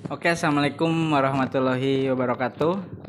Oke, assalamualaikum warahmatullahi wabarakatuh.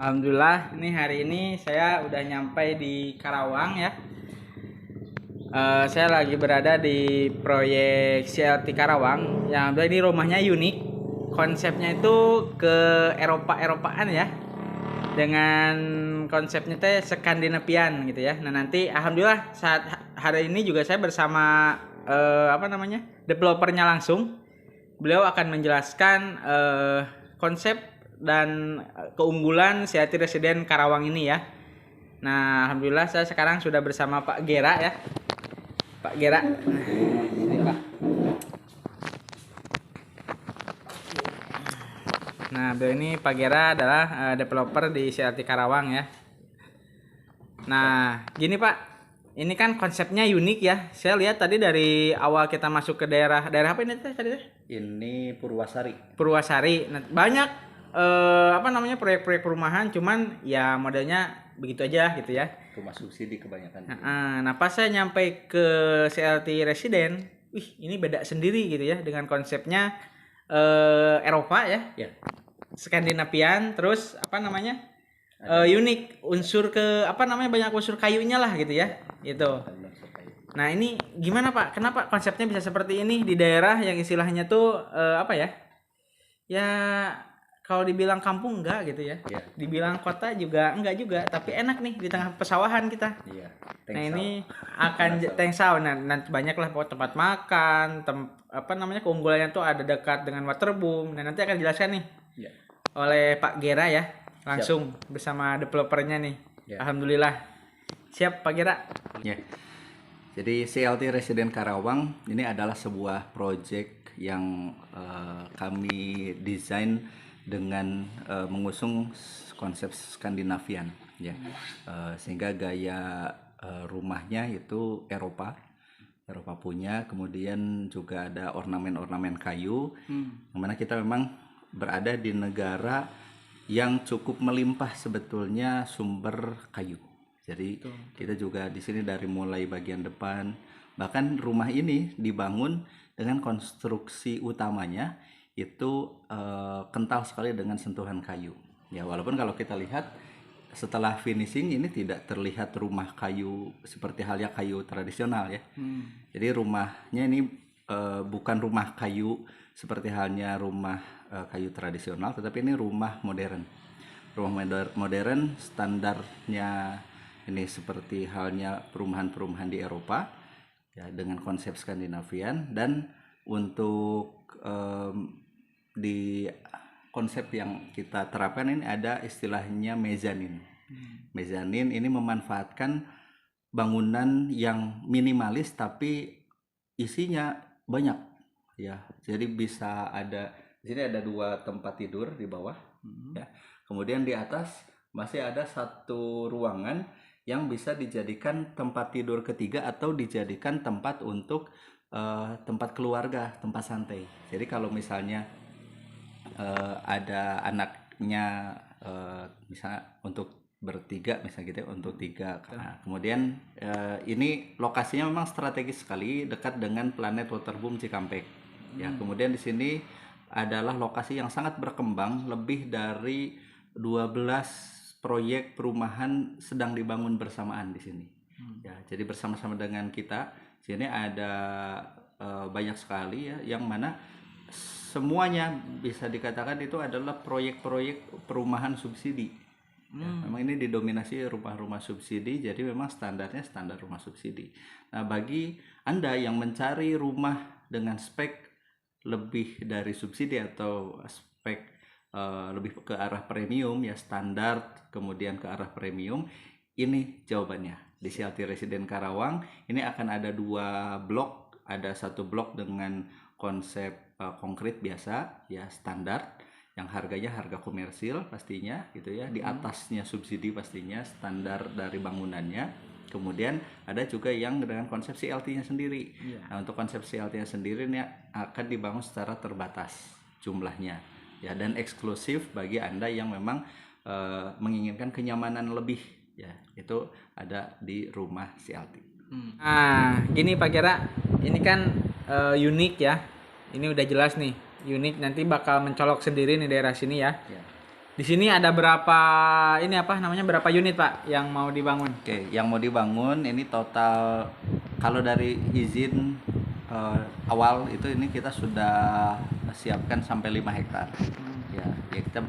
Alhamdulillah, nih hari ini saya udah nyampe di Karawang ya. Saya lagi berada di proyek CLT Karawang. Yang ini rumahnya unik. Konsepnya itu ke Eropa-Eropaan ya. Dengan konsepnya teh Skandinavian gitu ya. Nah, nanti alhamdulillah saat hari ini juga saya bersama developernya langsung. Beliau akan menjelaskan konsep dan keunggulan CLT Residen Karawang ini ya. Nah, alhamdulillah saya sekarang sudah bersama Pak Gera ya. Pak Gera. Nah, ini Pak. Nah, beliau ini Pak Gera adalah developer di CLT Karawang ya. Nah, gini Pak. Ini kan konsepnya unik ya. Saya lihat tadi dari awal kita masuk ke daerah apa ini tadi? Ini Purwasari. Purwasari. Nah, banyak proyek-proyek perumahan, cuman ya modelnya begitu aja gitu ya. Rumah subsidi kebanyakan. Nah, pas saya nyampe ke CLT Residen, ini beda sendiri gitu ya dengan konsepnya Eropa ya. Ya. Skandinavian, terus unik unsur banyak unsur kayunya lah gitu ya. Gitu. Nah, ini gimana Pak? Kenapa konsepnya bisa seperti ini di daerah yang istilahnya tuh Ya kalau dibilang kampung enggak gitu ya. Ya. Dibilang kota juga enggak juga, tapi enak nih di tengah pesawahan kita. Iya. Nah, ini akan Tengsau. Nah, nanti banyak lah tempat makan, keunggulannya tuh ada dekat dengan waterboom. Nah, nanti akan dijelaskan nih Ya. oleh Pak Gera ya, langsung bersama developernya nih. Ya. Alhamdulillah. Siap Pak Gera. Ya. Jadi CLT Residen Karawang ini adalah sebuah proyek yang kami desain dengan mengusung konsep Skandinavian ya. Sehingga gaya rumahnya itu Eropa punya, kemudian juga ada ornamen-ornamen kayu. Yang mana kita memang berada di negara yang cukup melimpah sebetulnya sumber kayu. Jadi kita juga di sini dari mulai bagian depan, bahkan rumah ini dibangun dengan konstruksi utamanya itu kental sekali dengan sentuhan kayu. Ya, walaupun kalau kita lihat setelah finishing ini tidak terlihat rumah kayu seperti halnya kayu tradisional ya. Jadi rumahnya ini bukan rumah kayu seperti halnya rumah kayu tradisional, tetapi ini rumah modern. Rumah modern standarnya ini seperti halnya perumahan-perumahan di Eropa ya, dengan konsep Skandinavian. Dan untuk di konsep yang kita terapkan ini ada istilahnya mezanin. Mezanin ini memanfaatkan bangunan yang minimalis tapi isinya banyak ya. Jadi bisa ada di sini ada 2 tempat tidur di bawah ya. Kemudian di atas masih ada 1 ruangan yang bisa dijadikan tempat tidur ketiga atau dijadikan tempat untuk tempat keluarga, tempat santai. Jadi kalau misalnya ada anaknya misalnya untuk bertiga misalnya gitu ya, untuk 3. Nah, kemudian ini lokasinya memang strategis sekali dekat dengan Planet Waterboom Cikampek. Ya, kemudian di sini adalah lokasi yang sangat berkembang, lebih dari 12 proyek perumahan sedang dibangun bersamaan di sini. Ya, jadi bersama-sama dengan kita, sini ada banyak sekali ya, yang mana semuanya bisa dikatakan itu adalah proyek-proyek perumahan subsidi. Ya, memang ini didominasi rumah-rumah subsidi, jadi memang standarnya standar rumah subsidi. Nah, bagi Anda yang mencari rumah dengan spek lebih dari subsidi atau spek lebih ke arah premium ya, standar kemudian ke arah premium. Ini jawabannya di CLT Residen Karawang. Ini akan ada 2 blok, ada 1 blok dengan konsep konkrit biasa ya, standar yang harganya harga komersil pastinya gitu ya, di atasnya subsidi pastinya, standar dari bangunannya. Kemudian ada juga yang dengan konsep CLT-nya sendiri. Nah, untuk konsep CLT-nya sendiri ini akan dibangun secara terbatas jumlahnya ya, dan eksklusif bagi Anda yang memang menginginkan kenyamanan lebih ya, itu ada di rumah CLT. Nah, gini Pak Kira, ini kan unik ya. Ini udah jelas nih, unik, nanti bakal mencolok sendiri nih daerah sini ya. Ya. Di sini ada berapa berapa unit Pak yang mau dibangun? Oke, yang mau dibangun ini total kalau dari izin awal itu ini kita sudah siapkan sampai 5 hektar. Ya kita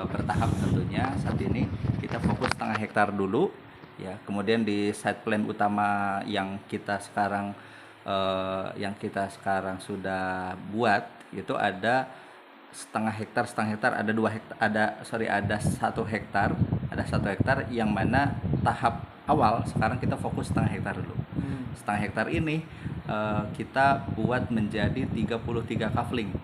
bertahap tentunya. Saat ini kita fokus setengah hektar dulu ya. Kemudian di site plan utama yang kita sekarang sudah buat itu ada setengah hektar, ada 1 hektar yang mana tahap awal sekarang kita fokus setengah hektar dulu. Setengah hektar ini kita buat menjadi 33 kafling,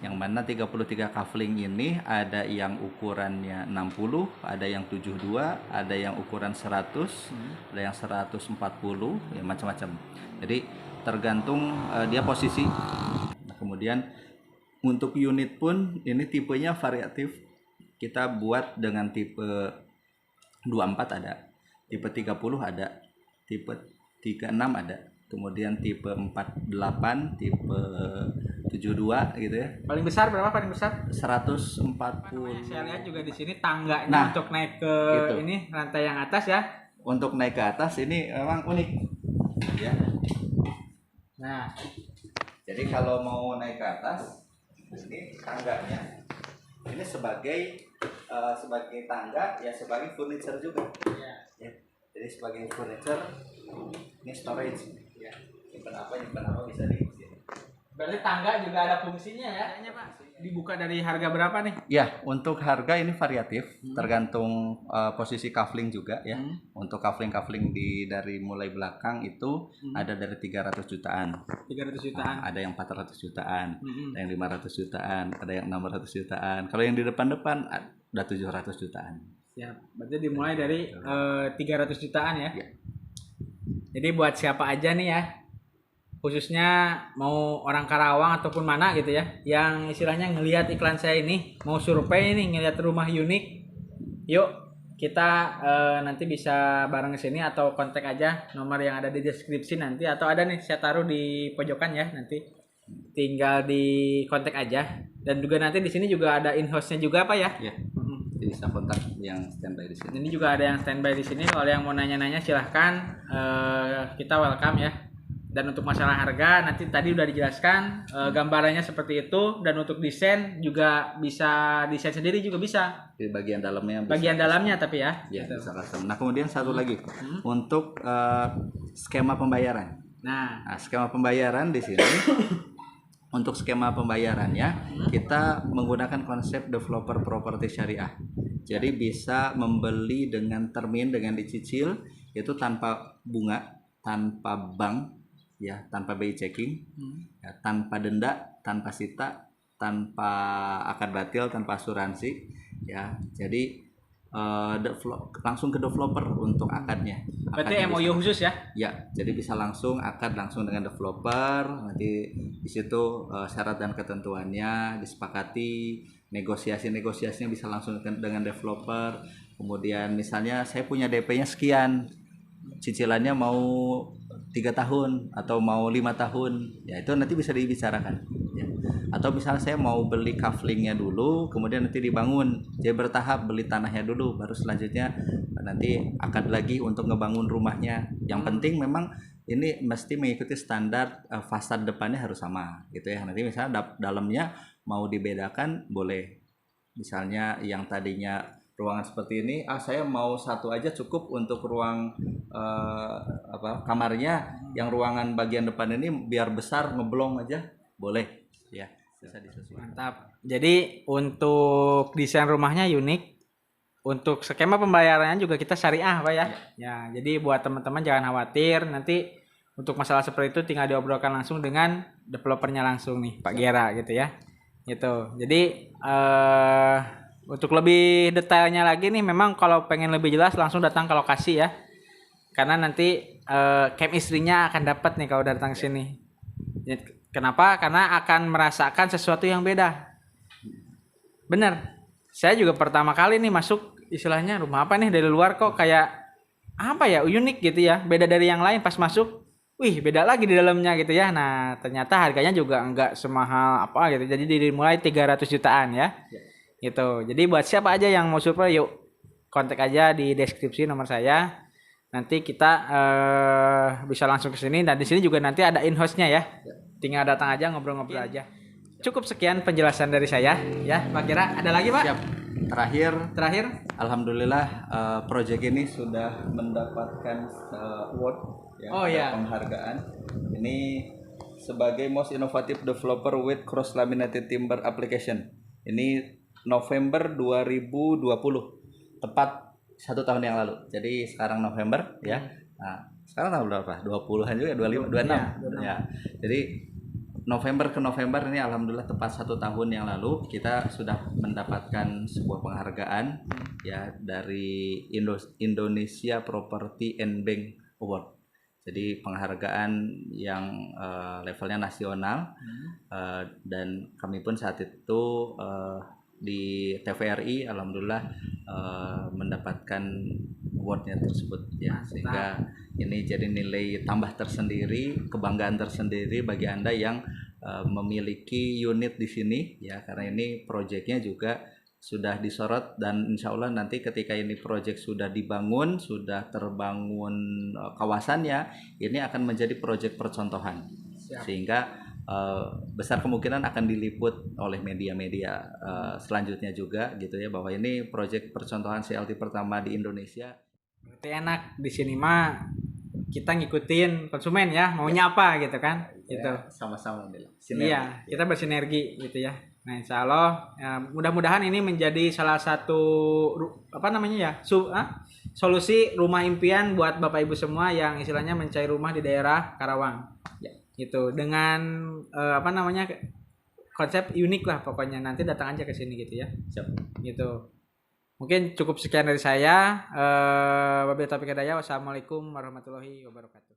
yang mana 33 kafling ini ada yang ukurannya 60, ada yang 72, ada yang ukuran 100, ada yang 140 ya, macam-macam. Jadi tergantung dia posisi. Nah, kemudian untuk unit pun ini tipenya variatif. Kita buat dengan tipe 24 ada, tipe 30 ada, tipe 36 ada, kemudian tipe 48, tipe 72 gitu ya. Paling besar berapa paling besar? 140. Saya lihat juga di sini tangganya Nah, untuk naik ke gitu. ini rantai yang atas ya. Untuk naik ke atas ini memang unik ya. Nah, Jadi kalau mau naik ke atas, ini tangganya ini sebagai tangga ya, sebagai furniture juga ya. Jadi sebagai furniture, ini storage ya, nyimpan apa bisa di sini. berarti tangga juga ada fungsinya ya, Pak. Dibuka dari harga berapa nih? Ya, untuk harga ini variatif, tergantung posisi kafling juga ya. Untuk kafling dari mulai belakang itu ada dari 300 jutaan. 300 jutaan. Ada yang 400 jutaan, ada yang 500 jutaan, ada yang 600 jutaan. Kalau yang di depan ada 700 jutaan. Siap. Berarti dimulai dari 300 jutaan ya. Ya. Jadi buat siapa aja nih ya, khususnya mau orang Karawang ataupun mana gitu ya, yang istilahnya ngelihat iklan saya ini, mau survei nih ngelihat rumah unik, yuk kita nanti bisa bareng ke sini atau kontak aja nomor yang ada di deskripsi nanti, atau ada nih saya taruh di pojokan ya, nanti tinggal di kontak aja. Dan juga nanti di sini juga ada in-house-nya juga Pak ya. Ya. Jadi bisa kontak yang standby di sini. Ini juga ada yang standby di sini. Kalau yang mau nanya-nanya silahkan, kita welcome ya. Dan untuk masalah harga nanti tadi udah dijelaskan, gambarannya seperti itu, dan untuk desain juga bisa desain sendiri juga bisa. Di bagian dalamnya bisa Bagian dalamnya tapi ya. ya gitu. bisa custom. Nah, kemudian satu lagi untuk skema pembayaran. Nah, Skema pembayaran di sini untuk skema pembayarannya kita menggunakan konsep developer properti syariah. Jadi bisa membeli dengan termin, dengan dicicil, itu tanpa bunga, tanpa bank ya, tanpa BI checking, ya, tanpa denda, tanpa sita, tanpa akad batil, tanpa asuransi ya. Jadi langsung ke developer untuk akadnya. berarti Akadnya MOU khusus ya. Ya, jadi bisa langsung akad langsung dengan developer. Nanti di situ syarat dan ketentuannya disepakati, negosiasinya bisa langsung dengan developer. Kemudian misalnya saya punya DP-nya sekian, cicilannya mau 3 tahun atau mau 5 tahun, ya itu nanti bisa dibicarakan ya. Atau misalnya saya mau beli kaflingnya dulu, kemudian nanti dibangun, jadi bertahap, beli tanahnya dulu, baru selanjutnya nanti akad lagi untuk ngebangun rumahnya. Yang penting memang ini mesti mengikuti standar, fasad depannya harus sama gitu ya. Nanti misalnya dalamnya mau dibedakan boleh, misalnya yang tadinya ruangan seperti ini, saya mau satu aja cukup untuk ruang kamarnya, yang ruangan bagian depan ini biar besar ngeblong aja, boleh ya, bisa disesuaikan. Mantap. Jadi untuk desain rumahnya unik. Untuk skema pembayarannya juga kita syariah, Pak ya. Ya, jadi buat teman-teman jangan khawatir, nanti untuk masalah seperti itu tinggal diobrolkan langsung dengan developernya langsung nih, Pak Gera gitu ya. Gitu. Jadi untuk lebih detailnya lagi nih, memang kalau pengen lebih jelas langsung datang ke lokasi ya. Karena nanti chemistry-nya akan dapat nih kalau datang ke sini. Kenapa? Karena akan merasakan sesuatu yang beda. Bener. Saya juga pertama kali nih masuk istilahnya rumah apa nih dari luar kok kayak apa ya, unik gitu ya, beda dari yang lain. Pas masuk, wih beda lagi di dalamnya gitu ya. Nah ternyata harganya juga enggak semahal apa gitu, jadi dimulai 300 jutaan ya gitu. Jadi buat siapa aja yang mau survei, yuk kontak aja di deskripsi nomor saya, nanti kita bisa langsung ke sini. Dan di sini juga nanti ada in-house-nya ya, tinggal datang aja ngobrol-ngobrol aja. Cukup sekian penjelasan dari saya ya, Pak Kira. Ada lagi, Pak? Siap. Terakhir, alhamdulillah proyek ini sudah mendapatkan award ya, Oh, ya. penghargaan. Ini sebagai Most Innovative Developer with Cross Laminated Timber Application. Ini November 2020, tepat 1 tahun yang lalu. Jadi sekarang November ya. Nah, sekarang tanggal berapa? 20-an juga, 25, 26. Ya. Jadi November ke November ini alhamdulillah tepat 1 tahun yang lalu kita sudah mendapatkan sebuah penghargaan ya dari Indonesia Property and Bank Award. Jadi penghargaan yang levelnya nasional, dan kami pun saat itu di TVRI alhamdulillah mendapatkan awardnya tersebut ya, sehingga ini jadi nilai tambah tersendiri, kebanggaan tersendiri bagi Anda yang memiliki unit di sini ya, karena ini proyeknya juga sudah disorot, dan insya Allah nanti ketika ini proyek sudah dibangun, sudah terbangun kawasannya, ini akan menjadi proyek percontohan. Siap. Sehingga besar kemungkinan akan diliput oleh media-media selanjutnya juga gitu ya, bahwa ini proyek percontohan CLT pertama di Indonesia. Berarti enak di sini mah kita ngikutin konsumen ya, maunya apa gitu kan, gitu. Ya, sama-sama Iya, kita bersinergi gitu ya. Nah, insya Allah mudah-mudahan ini menjadi salah satu solusi rumah impian buat Bapak Ibu semua yang istilahnya mencari rumah di daerah Karawang. Ya, gitu. Dengan konsep unik lah pokoknya. Nanti datang aja ke sini gitu ya. Siap. Gitu. Mungkin cukup sekian dari saya. Wabillahi taufiq hidayah. Wassalamualaikum warahmatullahi wabarakatuh.